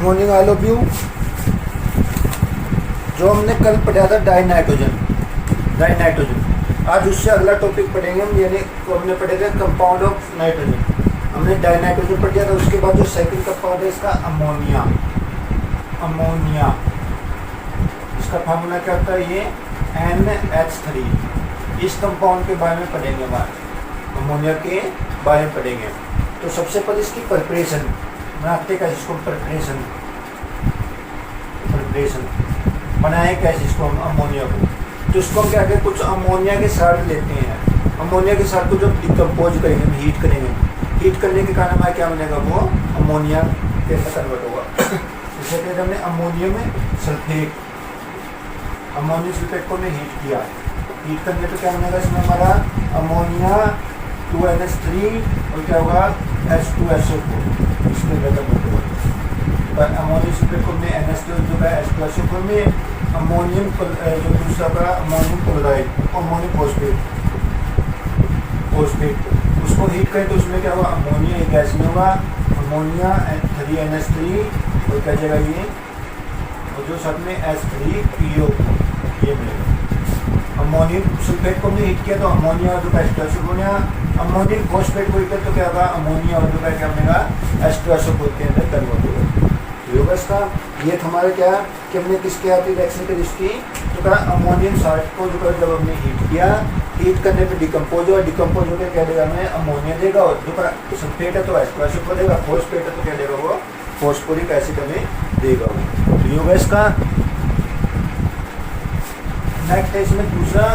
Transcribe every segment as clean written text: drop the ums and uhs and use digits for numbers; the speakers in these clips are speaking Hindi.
Morning I love you. जो हमने कल पढ़ा था डाई नाइट्रोजन, आज उससे अगला टॉपिक पढ़ेंगे हम, यानी तो हमने पढ़े थे कंपाउंड ऑफ नाइट्रोजन। हमने डाई नाइट्रोजन पढ़ दिया था। उसके बाद जो सेकंड कंपाउंड है इसका अमोनिया। इसका फार्मूला क्या होता है, ये NH3। इस कंपाउंड के बारे में पढ़ेंगे हम आज, अमोनिया के बारे में पढ़ेंगे। तो सबसे पहले इसकी प्रिपरेशन बनाते कैसे, इसको प्रिपरेशन बनाए कैसे इसको हम अमोनिया को। तो इसको हम क्या करें, कुछ अमोनिया के साल्ट लेते हैं। अमोनिया के साल्ट को जब डिकम्पोज करेंगे, हम हीट करेंगे, हीट करने के कारण हमारा क्या बनेगा, वो अमोनिया के अंदर कन्वर्ट होगा। जैसे कि हमने अमोनियम सल्फेट, अमोनियम सल्फेट को हमने हीट किया, हीट करने तो क्या बनेगा, इसमें हमारा अमोनिया 2NH3 और क्या होगा H2SO4, इसमें कन्वर्ट होगा। पर अमोनियम सल्फेट को हमने NH2 जो है H2SO4 में अमोनियम जो दूसरा का अमोनियम क्लोराइड, अमोनियम फॉस्फेट उसको हीट करें तो उसमें क्या होगा, अमोनिया एक गैस में होगा, अमोनिया 3NH3 और क्या जाएगा ये, और जो साथ में H3PO ये मिलेगा। अमोनियम सल्फेट को हमने हीट किया तो अमोनिया और जो H2SO4, अमोनियम फॉस्फेट को हीट कर तो क्या होगा, अमोनिया और जो क्या बनेगा H2SO4 के अंदर कन्वर्ट होगा। होगा इसका ये हमारे क्या कि हमने किसके आती रिएक्शन की इसकी, तो क्या अमोनियम साल्ट को जो जब हमने हीट किया, हीट करने पे डिकम्पोज हुआ, डिकम्पोज होकर क्या देगा हमें, अमोनिया देगा। और जो सल्फेट है तो H2SO4 देगा, फॉस्फेट है तो क्या देगा, वो फॉस्फोरिक एसिड हमें देगा। तो ये होगा इसका। नेक्स्ट है इसमें दूसरा,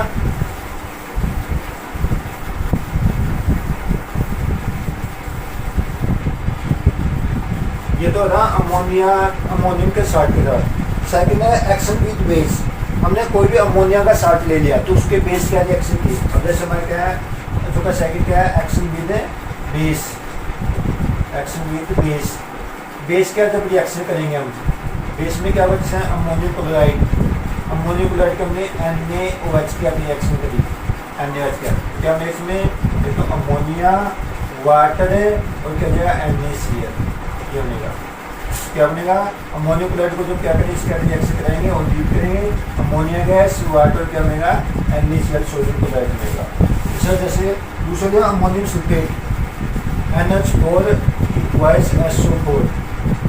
ये तो रहा अमोनियम के साल्ट के साथ। सेकंड है एक्शन विद बेस। हमने कोई भी अमोनिया का साल्ट ले लिया तो उसके बेस क्या रिएक्शन की। अब जैसे हमारे क्या है, तो का सेकंड क्या है, action with base. Action with base, base क्या जब रिएक्शन करेंगे हम, बेस में क्या होगा, जैसे अमोनियम क्लोराइड के हमने NaOH की रिएक्शन करी, NaOH क्या हमने इसमें तो अमोनिया वाटर है और क्या जाएगा NaCl, ये बनेगा। क्या बनेगा, अमोनियम क्लोराइड को जो क्या करेंगे, इसका रिएक्शन कराएंगे और हीट करेंगे, अमोनिया गैस वाटर क्या बनेगा, NaCl सोडियम क्लोराइड बनेगा। इस तरह जैसे दूसरा ammonium sulphate NH4 = SO4,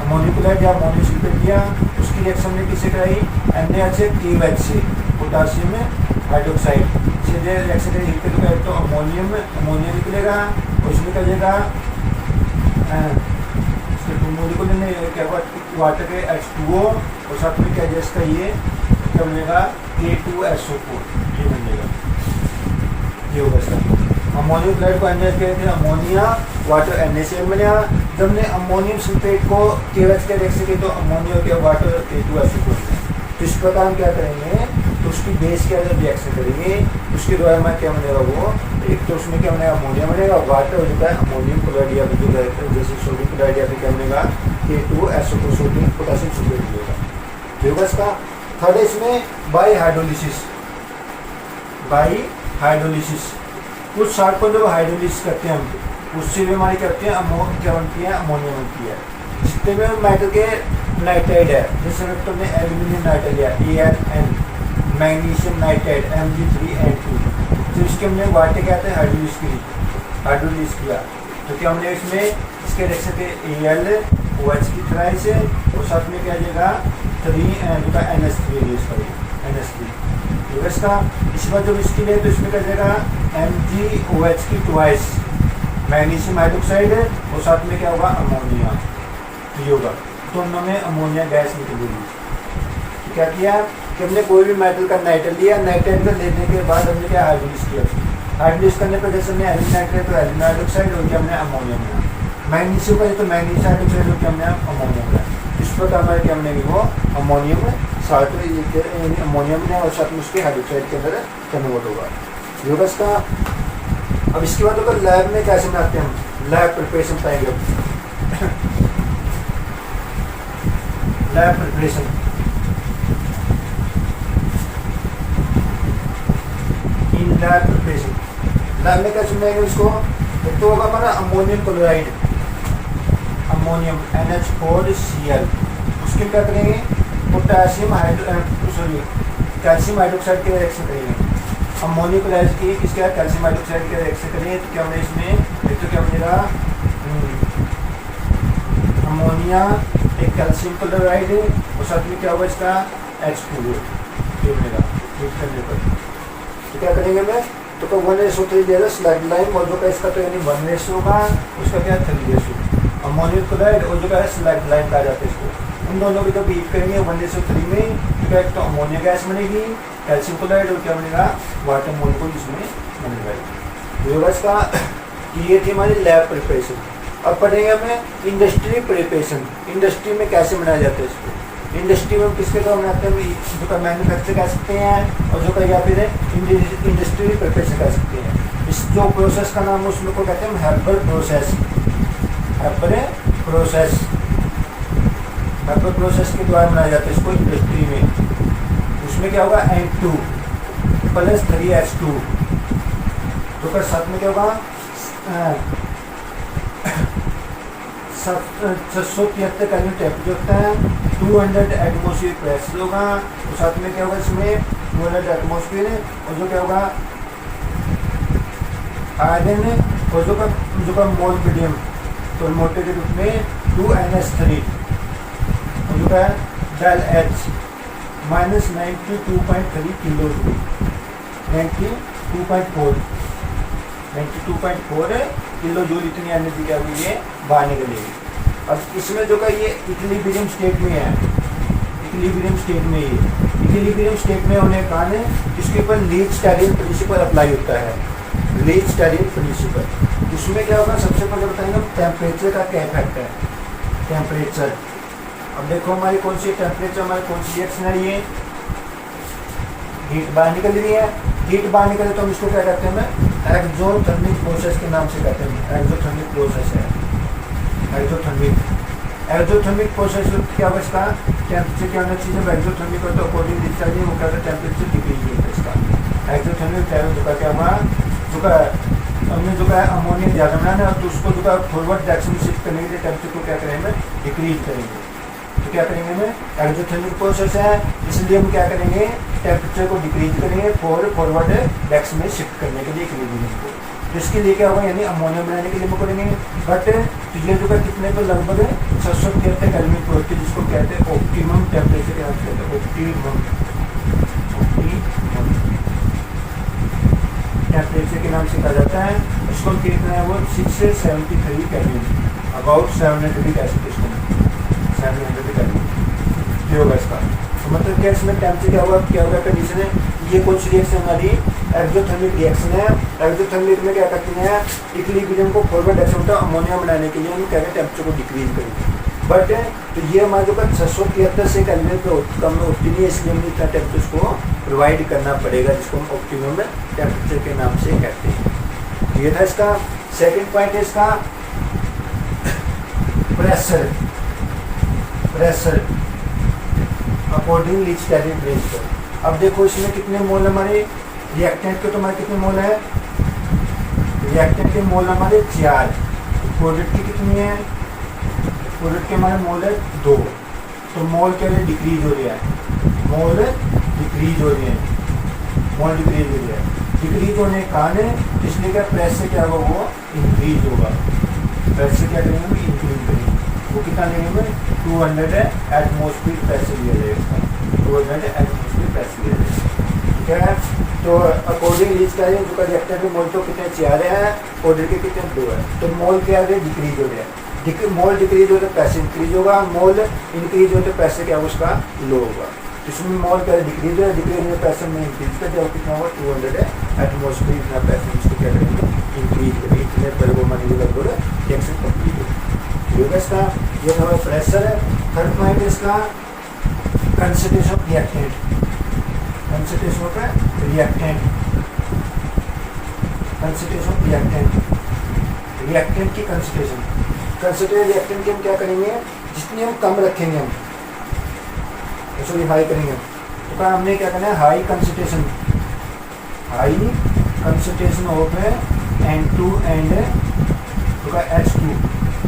ammonium chloride या अमोनियम सल्फेट दिया, उसकी रिएक्शन ने किसे कराई, NaHCl से पोटासियम हाइड्रोक्साइड से रिएक्शन करें, हीट करें तो अमोनिया निकलेगा, उसमें क्या जाएगा मोलिकुलर में क्या हुआ, वाटर के H2O और साथ में क्या है इसका ये क्या बनेगा, K2SO4 ये बनेगा। ये होगा इसका। अमोनियम क्लोराइड को NaCl कहते हैं, अमोनिया वाटर NaCl बनेगा। जब हमने अमोनियम सल्फेट को KOH के रिएक्शन की तो अमोनिया के वाटर K2SO4। तो इस प्रकार हम क्या करेंगे, तो उसकी बेस क्या रिएक्शन करेंगे, उसके द्वारा हमारा क्या बनेगा, वो एक तो उसमें क्या बनेगा, अमोनिया बनेगा, वाटर हो जाता है अमोनियम क्लोराइड या जो जैसे सोडियम क्लोराइड या फिर क्या बनेगा K2SO4 सोडियम पोटेशियम सल्फेट मिलेगा। जो होगा इसका। थर्ड है इसमें बाई हाइड्रोलिसिस। कुछ साल्ट को जब हाइड्रोलिसिस करते हैं हम, उससे भी हमारी क्या होती है, क्या बनती है, अमोनिया बनती है। जितने में मेटल के नाइट्राइड है, जैसे तुमने एल्यूमिनियम नाइट्राइड लिया AlN, मैग्नीशियम नाइट्राइड Mg3N2, तो इसके हमने वाटर क्या आते हैं, हाइड्रोलिसिस किया तो क्या हमने इसमें इसके रिएक्शन के AlOH की तरह से और साथ में क्या जाएगा 3 NH3 तो इसका। इसी बार जब इसकी ले तो इसमें क्या जाएगा MgOH की ट्वाइस मैग्नीशियम हाइड्रोक्साइड है और साथ में क्या होगा, अमोनिया। ये होगा तो उन्होंने अमोनिया गैस निकलेगी। तो क्या किया कि हमने कोई भी मेटल का नाइट्राइड लिया, नाइट्राइड का लेने के बाद हमने क्या हाइड्रोलिसिस किया, हाइड्रोलिसिस करने पर जैसे हमने एल्यूमिनियम नाइट्राइड तो एल्यूमिनियम हाइड्रोक्साइड और क्या हमने अमोनिया बनाया, मैग्नीशियम का तो मैग्नीशियम हाइड्रोक्साइड और क्या हमने अमोनिया बनाया। इस प्रकार हमारे क्या हमने वो अमोनियम साल्ट अमोनियम बनाया और साथ में उसके हाइड्रोक्साइड के अंदर कन्वर्ट होगा। ये होगा इसका। अब इसके बाद अगर लैब में कैसे बनाते हैं हम, लैब प्रिपरेशन पाएंगे। लैब प्रिपरेशन लैब में क्या चुनेंगे इसको, तो होगा हमारा अमोनियम क्लोराइड, अमोनियम NH4Cl उसके क्या करेंगे, पोटासियम कैल्शियम हाइड्रोक्साइड के रिएक्शन करेंगे। अमोनियम क्लोराइड की इसका कैल्शियम हाइड्रोक्साइड के रिएक्शन करेंगे तो क्या होगा इसमें, एक तो क्या बनेगा अमोनिया, एक कैल्शियम क्लोराइड और साथ में क्या होगा इसका H2O बनेगा हीट करने पर। तो क्या करेंगे मैं, तो 1:3 दे रहा स्लैग लाइन और जो का इसका तो यानी 1:, होगा उसका क्या 3:। अमोनियम क्लोराइड और जो का स्लैग लाइन कहा जाता है इसको, उन दोनों की तो बीट करेंगे 1:3 में, तो क्या एक तो अमोनिया गैस बनेगी, कैल्शियम क्लोराइड और क्या बनेगा वाटर मोलिक्यूल इसमें बनेगा। तो होगा इसका, ये थी हमारी लैब प्रिपरेशन। अब पढ़ेंगे हमें इंडस्ट्री प्रिपरेशन, इंडस्ट्री में कैसे बनाया जाता है इसको। इंडस्ट्री में किसके द्वारा बनाते हैं, जो का मैन्युफैक्चर कर सकते हैं और जो का या फिर इंडस्ट्री प्रिपरेशन कर सकते हैं। इस जो प्रोसेस का नाम उसमें को कहते हैं हेर्बर प्रोसेस, हेर्बर प्रोसेस, हेर्बर प्रोसेस के द्वारा बनाया जाता है इसको इंडस्ट्री में। उसमें क्या होगा N2 + 3H2, तो का साथ में क्या होगा 773 केल्विन टेम्परेचर होता है, 200 एटमॉस्फेयर प्रेशर होगा और साथ में क्या होगा इसमें 200 एटमॉस्फेयर और जो क्या होगा आयरन और जो का मोल मीडियम तो मोटे के रूप में 2NH3 और जो का del H -92.3 kilo joule, 92.4 kilo joule इतनी एनर्जी क्या हुई है बाहर निकलेगी। अब इसमें जो का ये इक्विलिब्रियम स्टेट में है, इक्विलिब्रियम स्टेट में ये इक्विलिब्रियम स्टेट में होने के कारण इसके ऊपर लीच-स्टैलिन प्रिंसिपल अप्लाई होता है, लीच-स्टैलिन प्रिंसिपल। उसमें क्या होगा सबसे पहले बताएंगे टेम्परेचर का क्या इफेक्ट है, टेम्परेचर। अब देखो हमारी कौन सी टेम्परेचर, हमारी कौन सी रिएक्शन है, ये हीट बाहर निकल रही है, हीट बाहर निकले तो हम इसको क्या कहते हैं, एक्सोथर्मिक प्रोसेस के नाम से कहते हैं, एक्सोथर्मिक प्रोसेस है, एक्सोथर्मिक प्रोसेस क्या होगा इसका टेम्परेचर क्या होना चाहिए, जब एक्सोथर्मिक हो तो अकॉर्डिंग डिस्चार्जिंग वो क्या होता है टेम्परेचर डिक्रीज होता है इसका। एक्सोथर्मिक क्या हुआ, जो का हमने जो का अमोनिया ज़्यादा बनाना है तो उसको जो का फॉरवर्ड डायरेक्शन में शिफ्ट करने के लिए टेम्परेचर को क्या करेंगे डिक्रीज करेंगे। तो क्या करेंगे हमें, एक्सोथर्मिक प्रोसेस है इसलिए हम क्या करेंगे टेम्परेचर को डिक्रीज करेंगे फॉरवर्ड डायरेक्शन में शिफ्ट करने के लिए इक्विलिब्रियम को। तो इसके लिए क्या होगा यानी अमोनिया बनाने के लिए हम करेंगे, बट तो ये जो का कितने को लगभग 673 केल्विन पर होती है, जिसको कहते हैं ऑप्टिमम टेम्परेचर के नाम से कहते हैं, ऑप्टिमम टेम्परेचर के नाम से कहा जाता है। इसको हम कितना है वो 673 केल्विन, अबाउट 700 डिग्री कह सकते इसको, 700 डिग्री ये होगा इसका। तो मतलब क्या इसमें टेम्परेचर क्या होगा कंडीशन है, ये कौन सी रिएक्शन हमारी एक्सोथर्मिक रिएक्शन है। एक्सोथर्मिक में क्या करते हैं इक्विलिब्रियम को फॉरवर्ड डायरेक्शन में अमोनिया बनाने के लिए हम क्या कहते हैं टेम्परेचर को डिक्रीज करेंगे, बट तो ये हमारे जो 673 से केल्विन पे कम होती नहीं है, इसलिए हमें इतना टेम्परेचर को प्रोवाइड करना पड़ेगा, जिसको हम ऑप्टिमम टेम्परेचर के नाम से कहते हैं। ये था इसका। सेकेंड पॉइंट है इसका प्रेशर, प्रेशर अकॉर्डिंग लीच-स्टैलिन प्रिंसिपल। अब देखो इसमें कितने मोल हमारे रिएक्टेंट के, तो हमारे कितने मोल है, रिएक्टेंट के मोल हमारे 4, प्रोडक्ट की कितनी है, प्रोडक्ट के हमारे मोल है 2, तो मोल क्या है डिक्रीज हो रहा है, मोल डिक्रीज हो रहे हैं, मोल डिक्रीज हो रहा है, डिक्रीज होने के कारण इसलिए क्या प्रेशर क्या होगा वो इंक्रीज होगा, प्रेशर क्या करेंगे हम इंक्रीज करेंगे, वो कितना लेंगे हमें 200 एटमॉस्फेयर प्रेशर लिया जाएगा, 200 एटमॉस्फेयर प्रेशर लिया जाएगा, ठीक है। तो अकॉर्डिंग लीच-स्टैलिन जो का रिएक्टेंट के मोल तो कितने 4 हैं, ऑर्डर के कितने 2 है, तो मोल क्या है डिक्रीज हो रहा है, मोल डिक्रीज हो तो प्रेशर इंक्रीज होगा, मोल इंक्रीज हो तो प्रेशर क्या होगा उसका लो होगा। इसमें मोल क्या डिक्रीज है, डिक्रीज में प्रेशर में इंक्रीज कर जाओ कितना होगा 200 एटमॉस्फेयर इतना प्रेशर, इसको क्या करेंगे इंक्रीज करेंगे, इतने पर वो मान लीजिए लगभग रिएक्शन कंप्लीट होगी। ये इसका ये हमारा प्रेशर है। थर्ड पॉइंट इसका concentration of reactant, concentration of reactant, concentration of reactant, reactant की कंसंट्रेशन, कंसंट्रेटेड रिएक्टेंट की हम क्या करेंगे जितनी हम कम रखेंगे हम सॉरी हाई करेंगे, तो क्या हमने क्या करना है high concentration, high concentration of N2 and तो का H2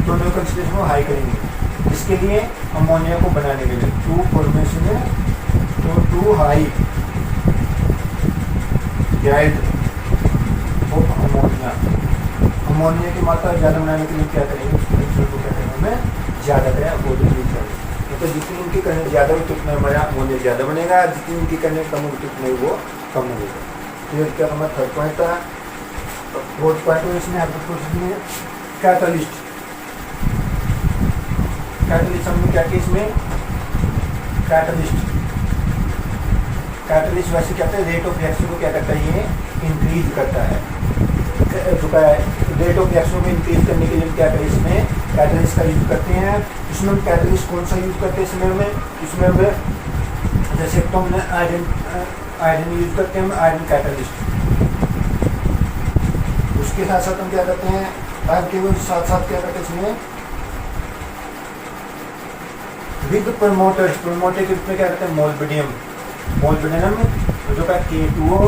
दोनों कंसंट्रेशन को हाई करेंगे, इसके लिए अमोनिया को बनाने के लिए टू फॉर्मेशन है, तो टू हाई गैड ऑफ अमोनिया। अमोनिया की मात्रा ज़्यादा बनाने के लिए क्या करेंगे, उसको क्या करेंगे, हमें ज़्यादा करें अमोनिया यूज करें। तो जितनी उनकी करने ज़्यादा हो उतना हमारा अमोनिया ज़्यादा बनेगा, जितनी उनकी करने कम हो उतना ही वो कम होगा। तो ये क्या हमारा थर्ड पॉइंट था। फोर्थ पॉइंट में इसमें आपको प्रोसेस में कैटलिस्ट। कैटलिस्ट हमने क्या किया इसमें, कैटलिस्ट वैसे क्या करता है, रेट ऑफ रिएक्शन को क्या करता है, ये इंक्रीज करता है। रेट ऑफ रिएक्शन को इंक्रीज करने के लिए क्या करें, इसमें कैटलिस्ट का यूज करते हैं। इसमें हम कैटलिस्ट कौन सा यूज करते हैं इसमें हमें जैसे तो हमने आयरन यूज करते हैं, हम आयरन कैटलिस्ट। उसके साथ साथ हम क्या करते हैं, आयरन के साथ साथ क्या करते हैं इसमें विद प्रमोटर के रूप में क्या करते हैं, मोलबिडियम जो का K2O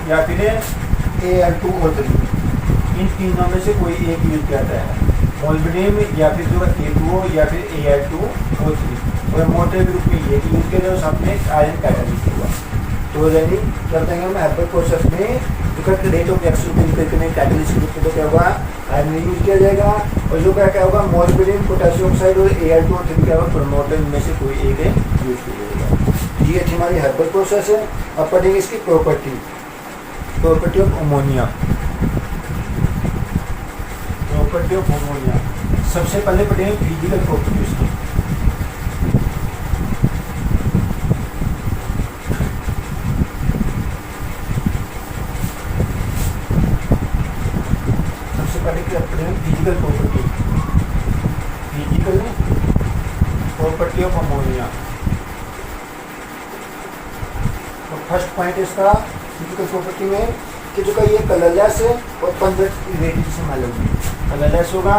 या फिर Al2O3, इन तीनों में से कोई एक यूज करता है, मोलबिडियम या फिर जो है K2O या फिर Al2O3, और मोटर के रूप में ये यूज किया जाए, साथ में आयरन कैटलिस्ट हुआ। तो यानी क्या करेंगे हम हेर्बल प्रोसेस में रेट ऑफ रिएक्शन को इंक्रीज करने कैटलिस्ट के रूप में तो क्या होगा, आयरन यूज किया जाएगा, और जो क्या होगा मोलबिडियम, पोटेशियम ऑक्साइड और Al2O3 क्या होगा, प्रमोटर में से कोई एक यूज किया जाएगा। ये अच्छी हमारी हेर्बल प्रोसेस है। अब पढ़ेंगे इसकी property of ammonia. Property of ammonia सबसे पहले पढ़ेंगे फिजिकल प्रॉपर्टी उसकी। सबसे पहले क्या पढ़ेंगे, फिजिकल प्रॉपर्टी ऑफ अमोनिया। तो फर्स्ट पॉइंट इसका फिजिकल प्रॉपर्टी में कि जो का ये कलरलेस है और पंजट रेडियस से मालूम है। कलरलेस होगा,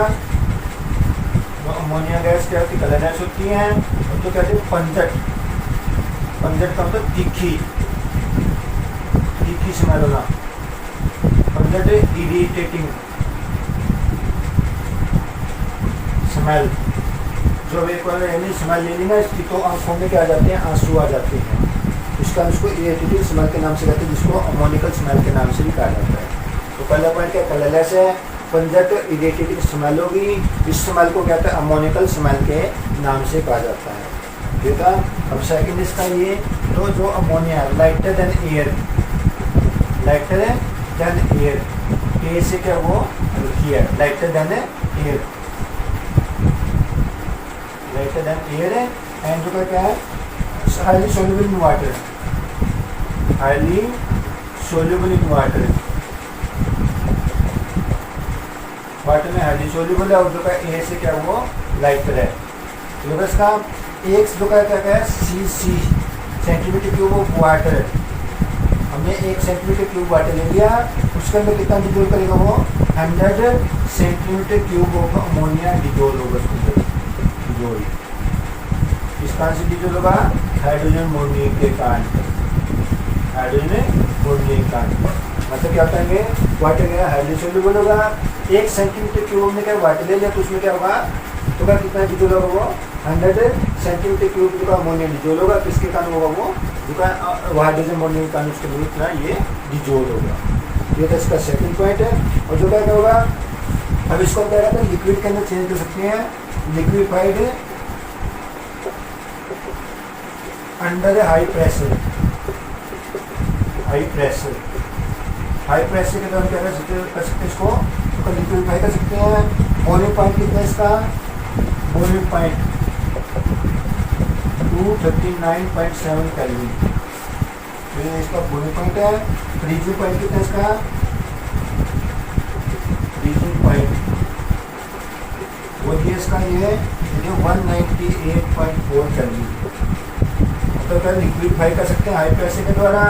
जो अमोनिया गैस क्या होती है, कलरलेस होती है, और जो कहते हैं पंजट का मतलब तीखी स्मेल होना। पंजट इरिटेटिंग स्मेल, जो एक बार यानी स्मेल ले ली ना इसकी तो आंखों में क्या आ जाते हैं, आंसू आ जाते हैं। इसका उसको इरिटेटिंग स्मेल के नाम से कहते हैं, जिसको अमोनिकल स्मेल के नाम से भी कहा जाता है। तो पहला पॉइंट क्या, कलरलेस है, पंजट इरिटेटिंग स्मेल होगी, इस स्मेल को कहते हैं अमोनिकल स्मेल के नाम से कहा जाता है। ठीक है। अब सेकंड इसका ये, तो जो अमोनिया लाइटर देन एयर, ए से क्या वो हल्की है, लाइटर देन एयर है, एंड जो क्या है highly soluble in water, water में हाईली सोल्यूबल है, और जो का ए से क्या वो लाइटर है। तो इसका एक जो का क्या है सी सेंटीमीटर क्यूब ऑफ वाटर, हमने 1 सेंटीमीटर क्यूब वाटर ले लिया, उसके अंदर कितना डिजोल्व करेगा वो 100 centimetre cube of ammonia dissolve होगा उसके अंदर। डिजोल्व इस कारण से डिजोल्व होगा, हाइड्रोजन मोनियम के कारण, मतलब क्या करेंगे, वाटर क्या हाईली सोल्यूबल होगा, 1 सेंटीमीटर क्यूब हमने क्या वाटर ले लिया, तो उसमें क्या होगा, तो क्या कितना डिजोल्व होगा वो 100 सेंटीमीटर क्यूब जो अमोनिया डिजोल्व होगा। किसके कारण होगा वो, जो का हाइड्रोजन मोनियम के कारण उसके लिए इतना ये डिजोल्व होगा। ये तो इसका सेकंड पॉइंट है। और जो क्या होगा, अब इसको क्या कहते हैं, लिक्विड के अंदर चेंज कर सकते हैं, लिक्विफाइड अंडर हाई प्रेशर के दौरान क्या कर सकते हैं इसको, तो लिक्विफाई कर सकते हैं। बॉइलिंग पॉइंट कितना है इसका, बॉइलिंग पॉइंट 239.7 केल्विन, तो ये इसका बॉइलिंग पॉइंट है। फ्रीजिंग पॉइंट कितना है इसका, फ्रीजिंग पॉइंट वो ये इसका ये 198.4 केल्विन। तो क्या लिक्विफाई कर सकते हैं हाई प्रेशर के द्वारा।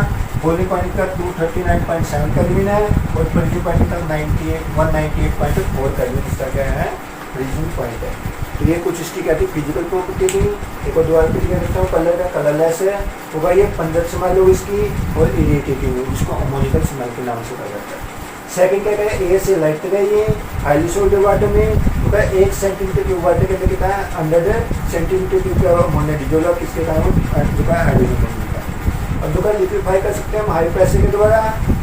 बॉइलिंग पॉइंट का 239.7 केल्विन है, और फ्रीजिंग पॉइंट का 198.4 केल्विन इसका क्या है, फ्रीजिंग पॉइंट है। तो ये कुछ इसकी क्या थी फिजिकल प्रॉपर्टी थी। एक और दोबारा क्या कहता हूँ, कलर का कलरलेस है होगा, ये पंजट स्मेल होगी इसकी, और इरिटेटिंग होगी, इसको अमोनिकल स्मेल के नाम से कहा जाता है। सेकंड क्या करें, ए से लाइटर है, ये हाईली सोल्यूबल वाटर में, जो है 1 सेंटीमीटर क्यूब वाटर के अंदर कितना है 100 सेंटीमीटर क्यूब का अमोनिया डिजोल्व किसके कारण जो है हाइड्रोजन बन जाता है। और जो है लिक्विफाई कर सकते हैं हम हाई प्रेशर के द्वारा।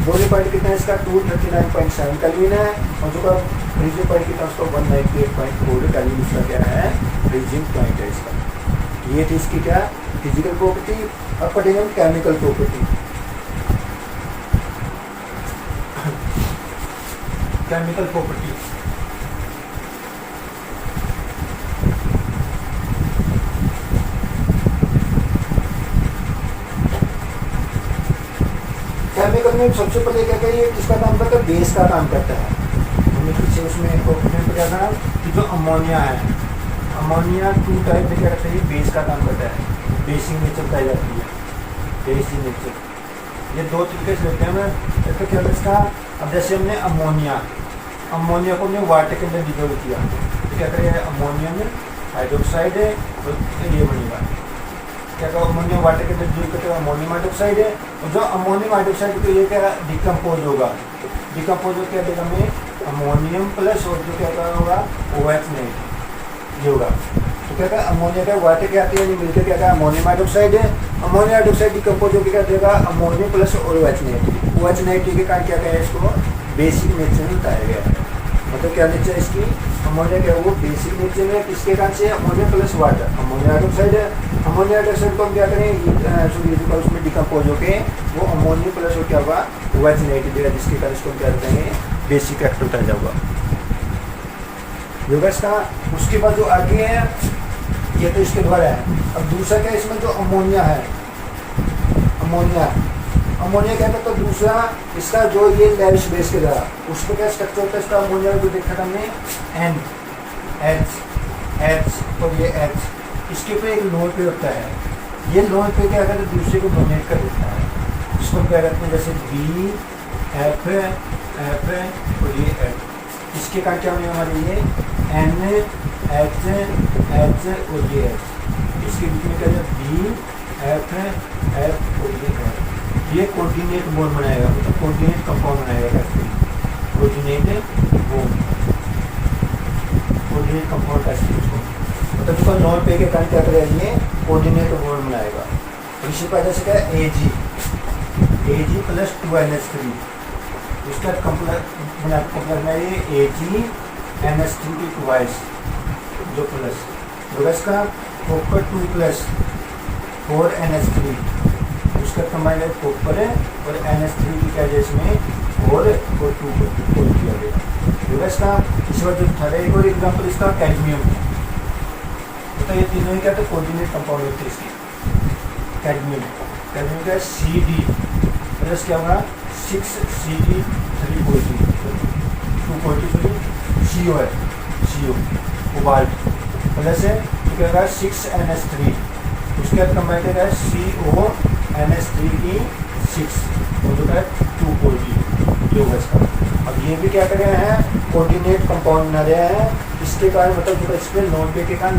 बॉइलिंग पॉइंट कितना है इसका 239.7 केल्विन है और जो है फ्रीजिंग पॉइंट कितना उसका 198.4 केल्विन उसका क्या है फ्रीजिंग पॉइंट है इसका। ये थी इसकी क्या फिजिकल प्रॉपर्टी। अब पढ़ेंगे हम chemical property. Chemical property chemical में सबसे पहले क्या करिए किसका काम करता है बेस का काम करता है। हमने पीछे उसमें प्रॉपर्टी क्या था कि जो अमोनिया है अमोनिया 2 टाइप में क्या करता है बेस का काम करता है। बेसिक नेचर पाई जाती है बेसिक नेचर। ये 2 तरीके से लेते हैं हम। तो क्या होता है इसका अब जैसे हमने अमोनिया को हमने वाटर के अंदर डिजोल्व किया तो क्या करेगा अमोनियम हाइड्रोक्साइड है और ये बनेगा क्या कहा अमोनियम वाटर के अंदर डिजोल्व करते अमोनियम हाइड्रोक्साइड है। और जो अमोनियम हाइड्रोक्साइड तो ये क्या डिकम्पोज होगा डिकम्पोज होकर क्या देगा हमें अमोनियम प्लस और जो क्या होगा OH नहीं ये होगा। तो क्या कहा अमोनिया का वाटर क्या आती है मिलकर क्या कहा अमोनियम हाइड्रोक्साइड है। अमोनियम हाइड्रोक्साइड डिकम्पोज होकर क्या देगा अमोनियम प्लस और OH नेगेटिव। OH नेगेटिव के कारण क्या कहें इसको बेसिक नेचर में बताया गया है। मतलब क्या नेचर है इसकी अमोनिया क्या वो बेसिक नेचर में किसके कारण से ammonia plus water ammonia hydroxide है। अमोनिया हाइड्रोक्साइड को हम क्या करें उसमें डिकम्पोज होकर वो अमोनिया प्लस हो क्या होगा OH नेगेटिव देगा जिसके कारण इसको क्या करेंगे बेसिक एक्ट होता जाएगा योगा इसका। उसके बाद जो आगे है ये तो इसके द्वारा है। अब दूसरा क्या इसमें जो अमोनिया है अमोनिया क्या कहता है तो दूसरा इसका जो ये लैविश बेस के द्वारा उसमें क्या स्ट्रक्चर होता है इसका अमोनिया जो देखा था हमने NH और ये H इसके ऊपर एक लोन पे होता है। ये लोन पे क्या करता है दूसरे को डोनेट कर देता है इसको क्या कहते हैं जैसे B F और ये H। इसके कारण क्या होने हमारे ये NH और ये H इसके बीच में क्या है B F और ये H ये कोऑर्डिनेट बॉन्ड बनाएगा मतलब कोऑर्डिनेट कंपाउंड बनाएगा कोऑर्डिनेट कंपाउंड का इसको मतलब उसका नॉन पे के कारण क्या करेगा ये कोऑर्डिनेट बॉन्ड बनाएगा। और इसी वजह से क्या है Ag प्लस 2NH3 इसका कंप्लेक्स में ये AgNH3 की ट्वाइस जो प्लस होगा इसका कॉपर 2 प्लस 4NH3 उसका कंबाइंड है कॉपर है और NH3 की क्या है इसमें और 2 किया गया इसका। इस बार जो थर्ड एक और एग्जाम्पल इसका कैडमियम तो ये तीनों ही क्या तो कोऑर्डिनेट कंपाउंड होते हैं इसकी। कैडमियम का CD प्लस क्या होगा 6CD 2 CO है CO कोबाल्ट प्लस है तो क्या होगा 6NH3 उसके बाद कंबाइंड है CONH3 की 6 और जो है 2 जो है इसका। अब ये भी क्या कर रहे हैं कोऑर्डिनेट कंपाउंड बना रहे हैं इसके कारण मतलब जो इसमें नॉन पे के कारण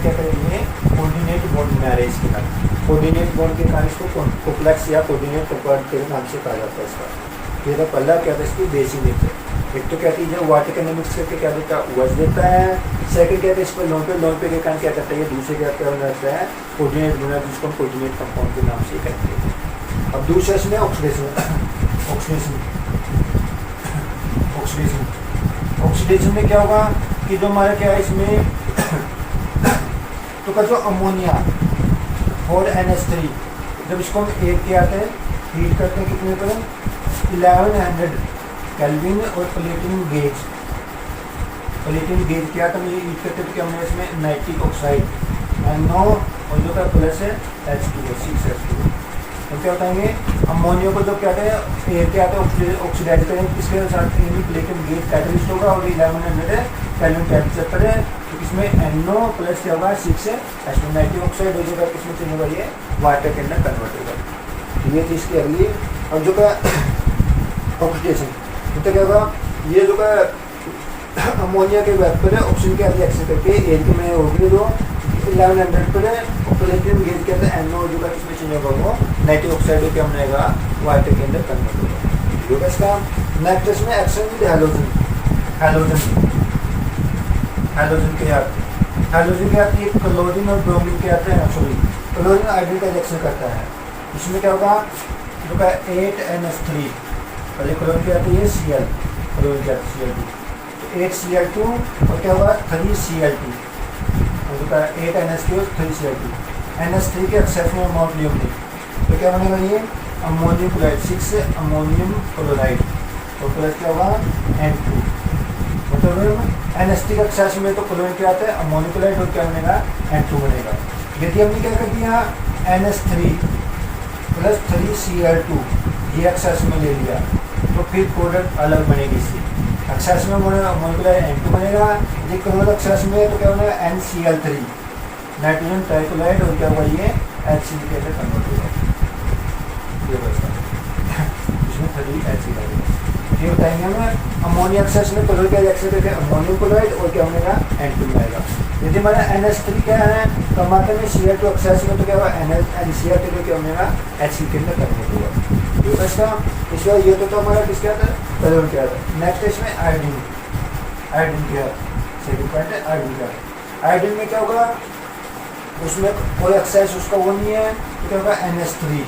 क्या करेंगे कोऑर्डिनेट बॉन्ड बना रहे हैं इसके कारण। कोऑर्डिनेट बॉन्ड के कारण इसको कॉम्प्लेक्स या कोऑर्डिनेट कंपाउंड के नाम से कहा जाता है इसका। ये तो पहला क्या था इसकी बेसिक नेचर। एक तो क्या थी जो वाटर के अंदर मिक्स करके क्या देता है OH देता है। सेकंड क्या था इस पर लोन पे के कारण क्या करता है ये दूसरे क्या बनाता है कोऑर्डिनेट बना जिसको हम कोऑर्डिनेट कंपाउंड के नाम से कहते हैं। अब दूसरा इसमें ऑक्सीडेशन में क्या होगा कि जो हमारा क्या है इसमें तो का जो अमोनिया और NH3 जब इसको हम एक के आते हैं हीट करते हैं कितने पर 1100 केल्विन और प्लेटिन गेज क्या था मुझे हीट करते थे कि हमने इसमें नाइट्रिक ऑक्साइड NO और जो का प्लस है H2O 6H2O। तो क्या बताएंगे अमोनिया को जब क्या कहते हैं एयर के आते हैं ऑक्सीडाइज करेंगे किसके साथ प्लेटिन गेज कैटलिस्ट होगा और 1100 केल्विन टेम्परेचर पर है तो इसमें NO प्लस क्या होगा 6 है H2 नाइट्रिक ऑक्साइड हो जाएगा किसमें चेंज होगा ये वाटर के अंदर कन्वर्ट होगा। ये चीज़ की अगली और जो का ऑक्सीडेशन तो क्या होगा ये जो का अमोनिया के वेपर है ऑक्सीजन के आगे एक्शन करके एयर में होगी जो 1100 पर है और प्लेटिन गेज के अंदर NO जो का किसमें चेंज होगा वो नाइट्रिक ऑक्साइड हो क्या बनेगा वाटर के अंदर कन्वर्ट होगा। इसका नेक्स्ट इसमें एक्शन विद हैलोजन हैलोजन के आते हैं। हैलोजन के आते हैं क्लोरीन और ब्रोमीन के आते हैं, सॉरी क्लोरीन आयोडीन का रिएक्शन करता है। इसमें क्या होगा, जो का 8NH3 पहले क्लोरीन के आती है Cl, क्लोरीन के आती है Cl2, तो 8Cl2 और क्या होगा 3Cl2, और जो का 8NH3 और 3Cl2, NH3 के एक्सेस में अमोनियम नहीं, तो क्या बनेगा ये अमोनियम क्लोराइड, 6 अमोनियम क्लोराइड, तो प्लस क्या होगा N2, मतलब NH3 का एक्सेस में तो क्लोरीन क्या आता है अमोनियम क्लोराइड, और क्या बनेगा N2 बनेगा। यदि हमने क्या कर दिया NH3 प्लस 3Cl2 ये एक्सेस में ले लिया, तो फिर प्रोडक्ट अलग बनेगी इसकी, एक्सेस में मोलिकुलर N2 बनेगा, यदि क्लोरल एक्सेस में तो क्या बनेगा NCl3 नाइट्रोजन ट्राइक्लोराइड, और क्या हुआ ये HCl के अंदर कन्वर्ट होगा, ये बचता इसमें 3HCl लगेगा। ये बताएंगे हमें अमोनिया एक्सेस में क्लोरल का रिएक्शन करके अमोनियम क्लोराइड, और क्या बनेगा N2 आएगा। यदि हमारा NH3 क्या है तो मात्रा में Cl2 एक्सेस में तो क्या होगा NCl3 को क्या बनेगा HCl के अंदर कन्वर्ट होगा। ये इसका इसका ये तो हमारा किसके आता है क्लोरीन क्या आता है। नेक्स्ट इसमें आयोडीन, आयोडीन क्या सेकंड पॉइंट है आयोडीन क्या। आयोडीन में क्या होगा, उसमें कोई एक्सेस उसका वो नहीं है, तो क्या होगा NH3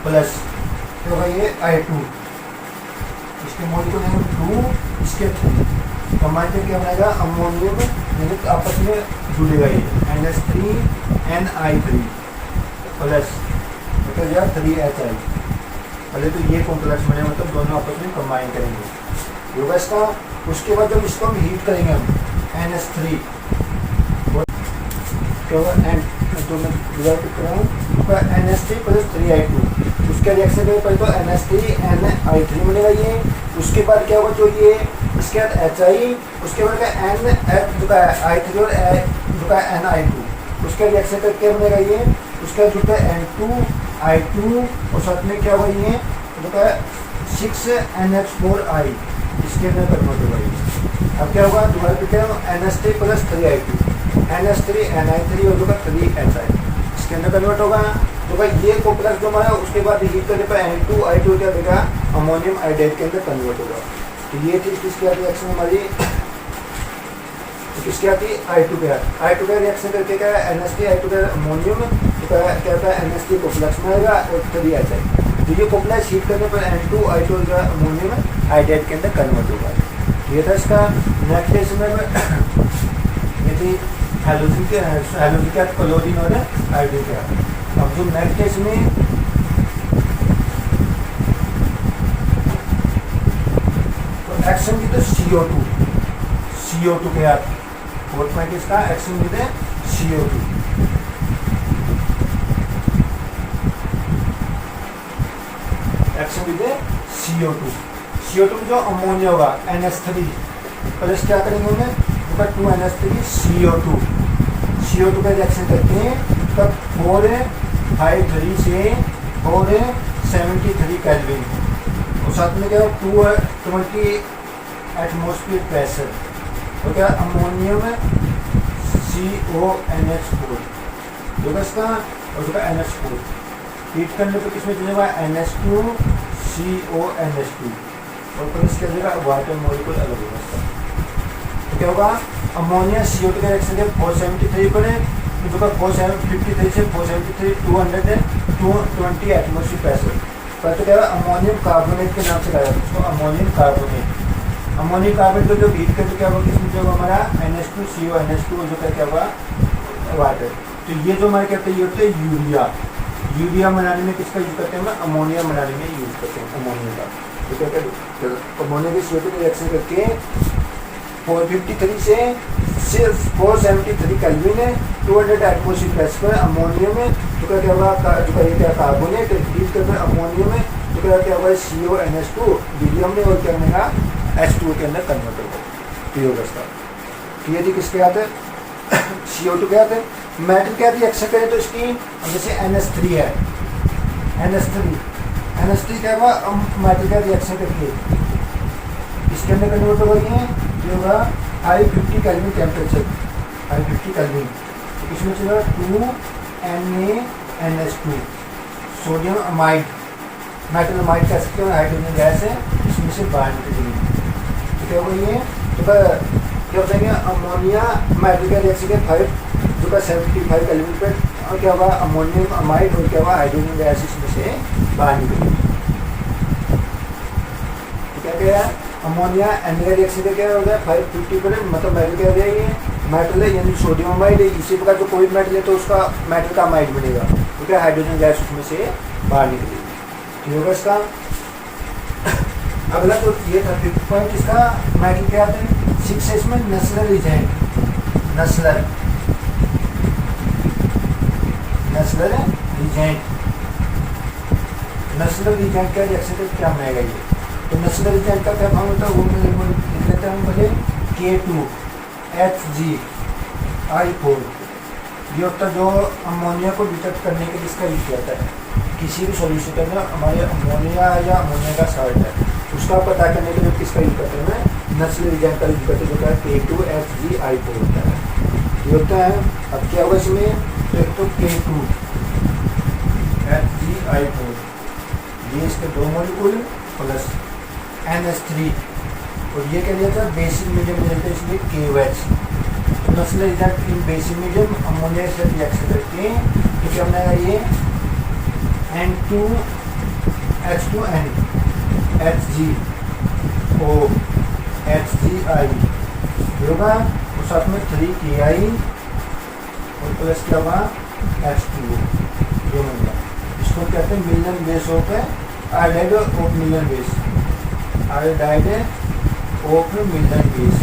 प्लस क्या होगा ये I2, इसके मोलिक्यूल नेम 2, इसके 3, तो हमारे क्या बनेगा अमोनियम, यानी आपस में जुड़ेगा ये NH3NI3 प्लस तो क्या 3HI, पहले तो ये कॉम्प्लेक्स बने मतलब दोनों आपस में कंबाइन करेंगे योगा इसका। उसके बाद जब इसको हम हीट करेंगे हम NH3 क्या होगा NH3 प्लस 3I2, उसका रिएक्शन करें पहले तो NH3NI3 बनेगा ये, उसके बाद क्या होगा जो ये इसके बाद HI, उसके बाद N जो का I3 और जो का NI2, उसका रिएक्शन करके बनेगा ये, उसका जो का N2I2 और साथ में क्या होगा ये जो का 6NH4I, इसके अंदर कन्वर्ट होगा ये। अब क्या होगा दोबारा पे क्या NH3 प्लस 3I2, NH3NI3 और जो का 3HI इसके अंदर कन्वर्ट होगा। तो भाई ये कॉम्प्लेक्स जो हमारा उसके बाद हीट करने पर N2I2 क्या देगा अमोनियम आयोडाइड के अंदर कन्वर्ट होगा। तो ये चीज़ किसकी आती है रिएक्शन हमारी, तो किसकी आती है I2 पे, I2 का रिएक्शन करके क्या है NH3I2 का अमोनियम तो क्या होता है NH3 कॉम्प्लेक्स में आएगा और 3HI, तो ये कॉम्प्लेक्स हीट करने पर N2I2 का अमोनियम आयोडाइड के अंदर कन्वर्ट होगा। ये था इसका। नेक्स्ट इसमें यदि हैलोजन क्या क्लोरीन और आयोडीन क्या। अब जो नेक्स्ट इसमें तो एक्शन की तो CO2 के आप फोर्थ पॉइंट इसका एक्शन की थे CO2, एक्शन की थे CO2 में जो अमोनिया होगा NH3 प्लस क्या करेंगे हमें 2NH3 CO2 का रिएक्शन करते हैं तब 453 से 473 केल्विन और साथ में क्या 220 एटमॉस्फेयर प्रेशर तो क्या अमोनियम CONH4 जो इसका और जो NH4 हीट करने पर किसमें चलेगा NH2 CONH2 और प्लस क्या देगा वाटर मॉलिक्यूल अलग होगा इसका। तो क्या होगा अमोनिया CO2 का रिएक्शन है 473 पर है जो का 453 से 473 200 है 220 एटमॉस्फेयर प्रेशर पर। तो क्या होगा अमोनियम कार्बोनेट के नाम से कहा जाता है उसको अमोनियम कार्बोनेट को जो हीट करके क्या होगा किसमें जो हमारा NH2 CONH2 जो क्या होगा वाटर। तो ये जो हमारे कहते हैं ये होते हैं यूरिया बनाने में किसका यूज करते हैं हम अमोनिया बनाने में यूज करते हैं अमोनिया का। तो क्या कहते हैं अमोनिया के CO2 रिएक्शन करके 453 से 473 केल्विन है 200 एटमॉस्फेयर प्रेशर पर अमोनियम में तो क्या होगा जो का ये क्या कार्बोनेट हीट करके अमोनियम में तो क्या होगा CONH2 हीलियम में और क्या बनेगा H2 के अंदर कन्वर्ट होगा पीओगस का। तो ये थी किसके आते हैं CO2 के आते हैं। मेटल क्या रिएक्शन करें तो इसकी जैसे NH3 है NH3 क्या होगा मेटल का रिएक्शन करके इसके अंदर कन्वर्ट होगा ये जो होगा high 50 kelvin temperature high 50 kelvin तो इसमें चलेगा 2NaNH2 sodium amide metal amide कह सकते हैं हाइड्रोजन गैस है इसमें से बाहर निकलेगी। तो क्या होगा ये तो क्या बताएंगे, अमोनिया मेटल का रिएक्शन के 5 जो का 75 एलिमेंट पे और क्या होगा, अमोनियम अमाइड और क्या होगा हाइड्रोजन गैस इसमें से बाहर निकलेगी। क्या क्या है, अमोनिया एन का रिएक्शन का क्या होगा 550 पर मतलब मेटल क्या हो जाएगी, मेटल है यानी सोडियम अमाइड है। इसी प्रकार जो कोई मेटल है तो उसका मेटल का अमाइड बनेगा, तो क्या हाइड्रोजन गैस उसमें से बाहर निकलेगी। ठीक होगा इसका। अगला तो ये था 5th पॉइंट, इसका मेटल क्या आते हैं 6 है इसमें, नस्लर एजेंट, नस्लर एजेंट, नस्लर एजेंट का रिएक्शन का क्या बनेगा ये, तो नस्लर एजेंट का क्या फॉर्म होता है वो लिख लेते हैं हम पहले K2HgI4। ये होता है जो अमोनिया को डिटेक्ट करने के लिए इसका यूज किया जाता है। किसी भी सॉल्यूशन के अंदर हमारे अमोनिया या अमोनिया का साल्ट है उसका पता करने के लिए किसका यूज करते हैं, नस्लर एजेंट का यूज करते हैं, जो है K2HgI4 होता है। ये होता है। अब क्या होगा इसमें, तो एक तो K2HgI4 ये इसके 2 मॉलिक्यूल प्लस NH3 और ये क्या लिया था बेसिक मीडियम लेते हैं इसलिए KOH। तो Nessler agent in basic medium ammonia से रिएक्शन करके तो क्या बनेगा ये N2H2N HgOHgI होगा और साथ में 3Ki और प्लस क्या होगा H2O ये मिलेगा। इसको कहते हैं Millon base of iodide of Millon base, iodide of Millon base,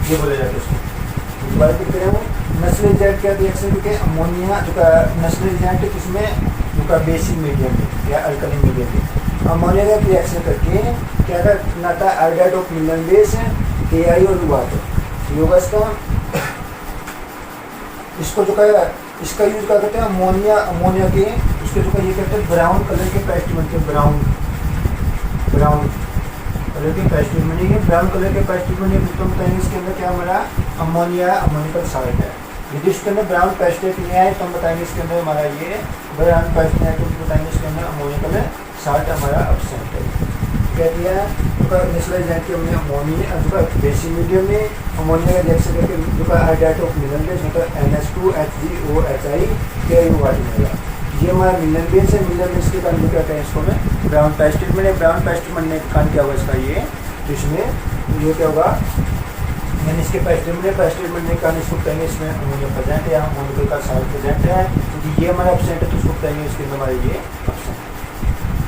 ये बोला जाता है उसको। दोबारा फिर करें वो नस्लर एजेंट क्या रिएक्शन, क्योंकि अमोनिया जो का नस्लर एजेंट किसमें जो का बेसिक मीडियम में या अल्कली मीडियम में अमोनिया का रिएक्शन करके क्या करना था iodide of Millon base KI और वाटर होगा इसका। इसको जो का इसका यूज क्या करते हैं अमोनिया के उसके जो का ये कहते हैं ब्राउन कलर के पेस्ट बनते हैं, ब्राउन कलर के पेस्ट बनेंगे। ब्राउन कलर के पेस्ट बने तो बताएंगे इसके अंदर क्या हमारा अमोनिया अमोनिकल साल्ट है। यदि इसके अंदर ब्राउन पेस्टेट नहीं आए तो हम बताएंगे इसके अंदर हमारा ये ब्राउन पेस्ट नहीं आए तो बताएंगे इसके अंदर अमोनिकल साल्ट हमारा एब्सेंट है। कह दिया तो नस्लर एजेंट के हमने अमोनिया जो बेसिक मीडियम में अमोनिया का रिएक्शन करके जो का आयोडाइड ऑफ मिलन बेस मतलब NH2HgOHI KI वाटर मिलेगा। ये हमारा मिलन बेस है। मिलन बेस के कारण क्या कहते हैं इसको में ब्राउन पेस्टेट में ब्राउन पेस्टेट बनने के कारण क्या होगा इसका ये, तो इसमें ये क्या होगा यानी इसके पेस्टेट बनने के कारण इसको कहेंगे इसमें अमोनिया प्रेजेंट है या अमोनिकल का साल्ट प्रेजेंट है। तो ये हमारा एब्सेंट है तो उसको कहेंगे इसके अंदर हमारा ये एब्सेंट है।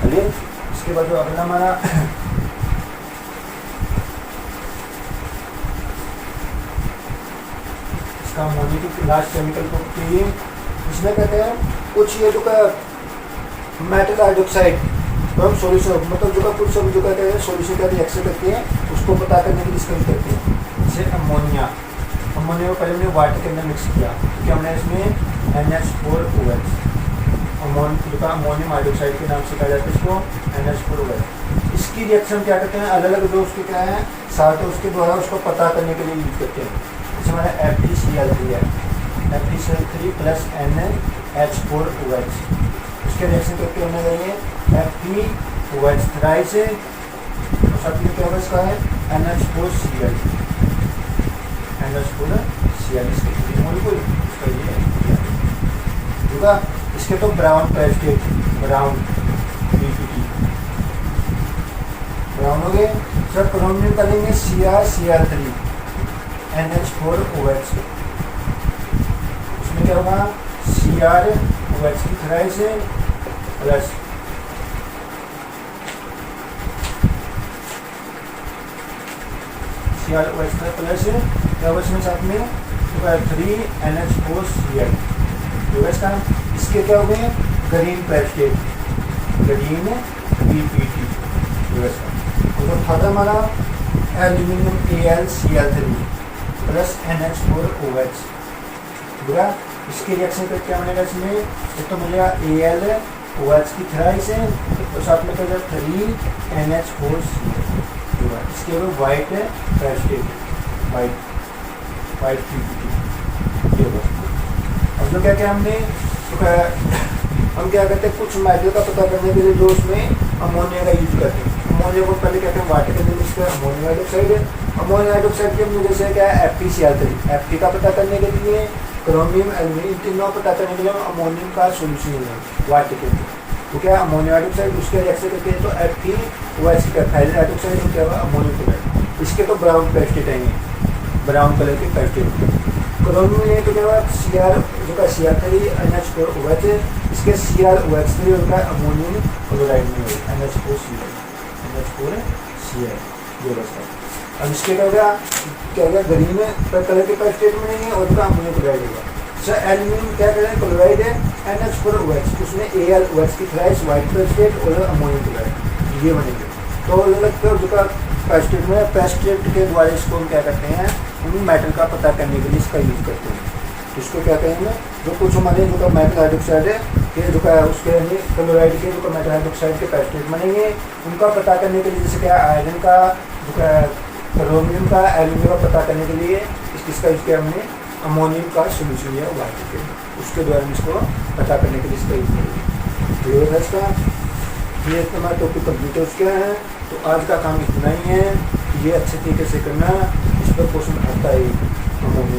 चलिए इसके बाद जो अगला हमारा इसका अमोनिया की लास्ट केमिकल को चाहिए इसमें कहते हैं कुछ ये जो का मेटल हाइड्रोक्साइड तो हम सोल्यूशन मतलब जो का कुछ सब जो कहते हैं सोल्यूशन का रिएक्शन करते हैं उसको पता करने के लिए इसका यूज करते हैं। जैसे अमोनिया को पहले हमने वाटर के अंदर मिक्स किया क्योंकि हमने इसमें NH4OH अमोनियम हाइड्रोक्साइड के नाम से कहा जाता है इसको NH4OH। इसकी रिएक्शन क्या करते हैं अलग अलग जो उसके क्या है साल्ट है उसके द्वारा उसको पता करने के लिए यूज करते हैं। जैसे हमारा FeCl3 है, FeCl3 प्लस NH4OH उसके रिएक्शन करके होने लगे FeOH थ्राइस है और साथ में क्या होगा इसका है NH4Cl इसके मोलिक्यूल इसका ये होगा। इसके तो ब्राउन पेस्टेट ब्राउन BPT ब्राउन हो गए सर। प्रोमिन करेंगे CrCl3 NH4OH उसमें क्या होगा CrOH की थ्राइस है प्लस CrOH प्लस क्या होगा इसमें साथ में 3NH4Cl का। इसके क्या हो गए ग्रीन पेस्टेट ग्रीन BPT तो था हमारा एल्यूमिनियम AlCl3 प्लस NH4OH बुरा। इसके रिएक्शन पे क्या बनेगा इसमें एक तो मिलेगा AlOH की थ्राइस है और साथ में क्या 3NH4Cl बुरा। इसके ऊपर वाइट है पेस्टेट वाइट BPT ये होगा। अब जो क्या हमने तो हम क्या करते हैं कुछ मेटल का पता करने के लिए जो उसमें अमोनिया का यूज करते हैं। अमोनिया को पहले कहते हैं वाटर कैटेलिस्ट का अमोनियम हाइड्रोक्साइड है। अमोनियम हाइड्रोक्साइड की हम जैसे क्या है FeCl3, Fe का पता करने के लिए क्रोमियम एल्यूमिनियम इन तीनों पता करने के लिए हम अमोनियम का सोल्यूशन लेंगे वाटर के लिए। तो क्या अमोनियम हाइड्रोक्साइड उसके रिएक्शन करके तो FeOH का हाइड्रोजन हाइड्रोक्साइड तो क्या हुआ अमोनियम क्लोराइड। इसके तो ब्राउन पेस्टेट आएंगे, ब्राउन कलर के पेस्टेट। क्रोमियम में तो क्या हुआ Cr जो का Cr3 NH4OH है, इसके CrOH3 उनका अमोनियम क्लोराइड में है NH4Cl, NH4Cl ये बस है। अब इसके क्या होगा ग्रीन कलर के पेस्टेट में नहीं है और उसका अमोनियम क्लोराइड होगा। सर एल्यूमिनियम क्या करें क्लोराइड है NH4OH, उसमें AlOH की थ्राइस वाइट पेस्टेट और अमोनियम क्लोराइड ये बनेंगे। तो अलग जो का पेस्टेट में पेस्टेट के द्वारा इसको हम क्या करते हैं उन मेटल का पता करने के लिए इसका यूज करते हैं। इसको क्या कहेंगे जो कुछ हमारे जो का मेटल हाइड्रोक्साइड है ये जो का उसके क्लोराइड के जो का मेटल हाइड्रोक्साइड के पेस्टेट बनेंगे, उनका पता करने के लिए जैसे क्या आयरन का जो का क्रोमियम का एल्यूमिनियम का पता करने के लिए इसका इसके हमने अमोनियम का सोल्यूशन लिया वाटर के, उसके द्वारा इसको पता करने के लिए इसका यूज करेंगे। क्लियर है इसका? ये हमारा टॉपिक कंप्लीट हो चुका है। तो आज का काम इतना ही है, ये अच्छे तरीके से करना, इस पर क्वेश्चन आता है अमोनियम